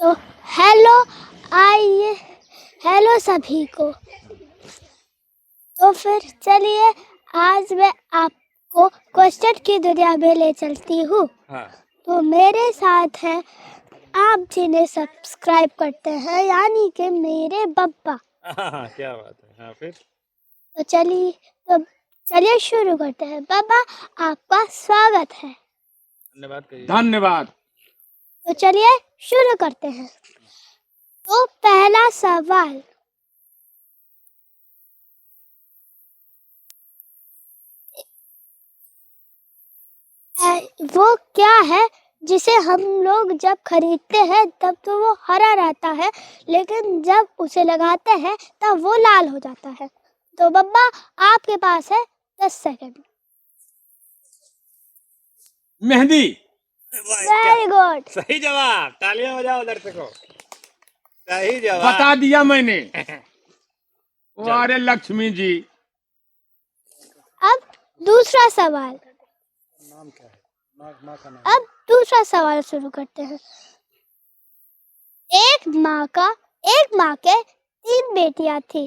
तो हेलो आइए हेलो सभी को। तो फिर चलिए आज मैं आपको क्वेश्चन की दुनिया में ले चलती हूँ। हाँ। तो मेरे साथ है आप जिन्हें सब्सक्राइब करते हैं यानी कि मेरे बब्बा। हाँ, क्या बात है। हाँ, फिर तो चलिए शुरू करते हैं। बाबा आपका स्वागत है। धन्यवाद कहिए। धन्यवाद। तो चलिए शुरू करते हैं। तो पहला सवाल, वो क्या है जिसे हम लोग जब खरीदते हैं तब तो वो हरा रहता है, लेकिन जब उसे लगाते हैं तब वो लाल हो जाता है। तो बब्बा आपके पास है 10 सेकंड। मेहंदी। Very good. सही जवाब, तालियां बजाओ दर्शकों। सही जवाब बता दिया मैंने। अरे लक्ष्मी जी। अब दूसरा सवाल। नाम क्या है? अब दूसरा सवाल शुरू करते हैं। एक माँ के 3 बेटियां थी।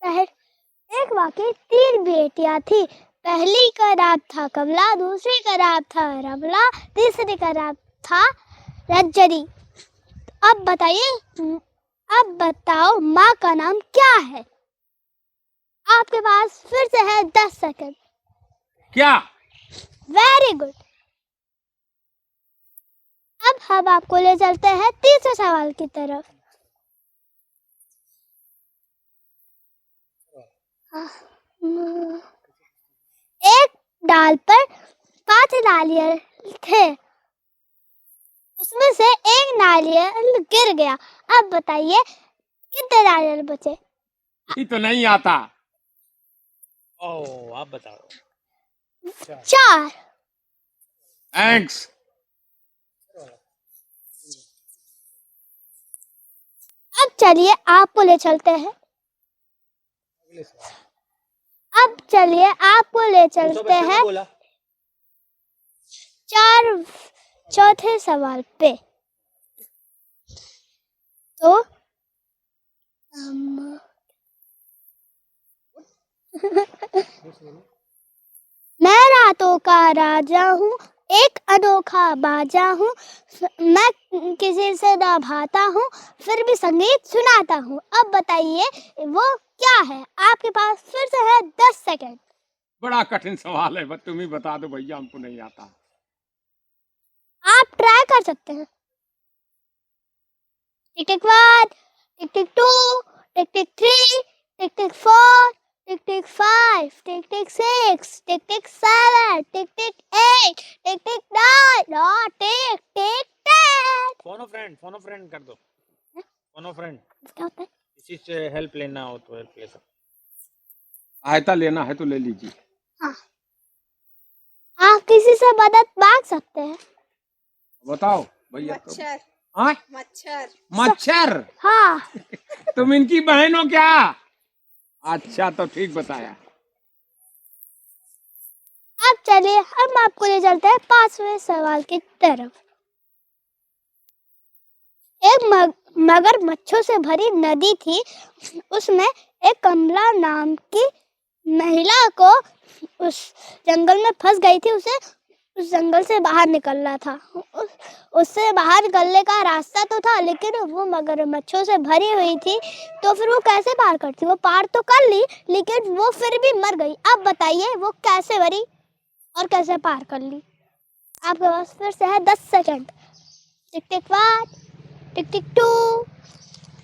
एक माँ की 3 बेटियां थी। पहली का नाम था कमला, दूसरी का नाम था रमला, तीसरी का नाम था रंजनी। अब बताओ माँ का नाम क्या है? आपके पास फिर से है 10 सेकंड। क्या? Very good. अब हम आपको ले चलते हैं तीसरे सवाल की तरफ। एक डाल पर 5 नारियल थे, उसमें से एक नारियल गिर गया। अब बताइए कितने नारियल बचे? ये तो नहीं आता। ओह, आप बताओ। 4। थैंक्स। अब चलिए आपको ले चलते हैं। चौथे सवाल पे। तो मैं रातों का राजा हूँ, एक अनोखा बाजा हूँ, मैं किसी से ना भाता हूँ, फिर भी संगीत सुनाता हूँ। अब बताइए वो क्या है? आपके पास फिर से है 10 सेकंड। बड़ा कठिन सवाल है, बस तुम ही बता दो भैया, हमको नहीं आता। आप ट्राई कर सकते हैं। टिक टिक 1, टिक टिक 2, टिक टिक 3, टिक टिक 4, टिक टिक 5, टिक टिक 6, टिक टिक 7, टिक टिक 8, टिक टिक 9 और टिक टिक 10। फोनो फ्रेंड कर दो। फोनो फ्रेंड। क्या होता है? किसी से हेल्प लेना हो तो हेल्प ले सकते। सहायता लेना है तो ले लीजिए। हाँ, आप किसी से मदद मांग सकते हैं। बताओ भैया। मच्छर। हाँ? मच्छर। मच्छर। हाँ। तुम इनकी बहन हो क्या? अच्छा, तो ठीक बताया। अब चलिए हम आपको ले चलते हैं 5वें सवाल की तरफ। एक मगरमच्छों से भरी नदी थी, उसमें एक कमला नाम की महिला को उस जंगल में फंस गई थी। उसे उस जंगल से बाहर निकलना था। उससे बाहर निकलने का रास्ता तो था, लेकिन वो मगरमच्छों से भरी हुई थी, तो फिर वो कैसे पार करती? वो पार तो कर ली, लेकिन वो फिर भी मर गई। अब बताइए वो कैसे मरी और कैसे पार कर ली? आपके पास फिर से है 10 सेकंड। टिक टिक 1, टिक टिक 2,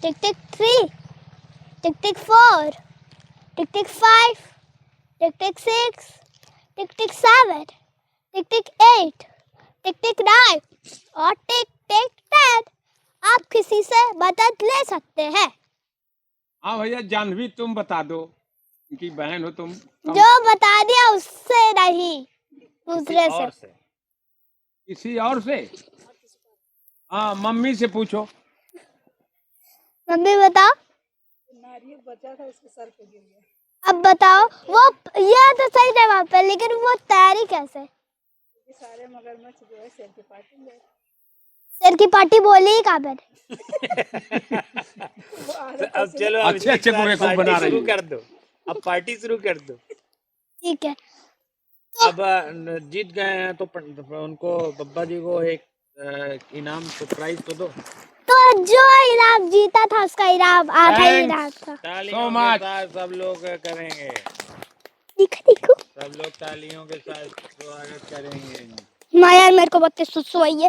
टिक टिक 3, टिक टिक 4, टिक टिक 5, टिक टिक 6, टिक टिक 7, टिक टिक 8, टिक टिक 9 और टिक टिक 10। आप किसी से मदद ले सकते हैं। हाँ भैया, जानवी तुम बता दो, इनकी बहन हो तुम। जो बता दिया उससे नहीं, दूसरे से। किसी और से? हाँ, मम्मी से पूछो। मम्मी बताओ। नारियल बचा था, उसके सर पे गिर गया। अब बताओ वो, यह तो सही जवाब है, लेकिन वो तैरी कैसे? सारे मगरमच्छ जो है सिर की पार्टी ले। सिर की पार्टी बोली ही कहाँ पर? अब चलो अब अच्छे अच्छे इसके साथ बेवकूफ बना पार्टी रही शुरू है। कर दो। अब पार्टी शुरू कर दो। ठीक है। अब जीत गए हैं तो उनको बब्बा जी को एक इनाम सरप्राइज तो दो। तो जो इनाम जीता था उसका इनाम आधा ही इनाम था। तालियों के much. साथ सब लोग करेंगे। देखो देखो सब लोग तालियों के साथ स्वागत करेंगे। माया मेरे को बहुत सुसु आई है।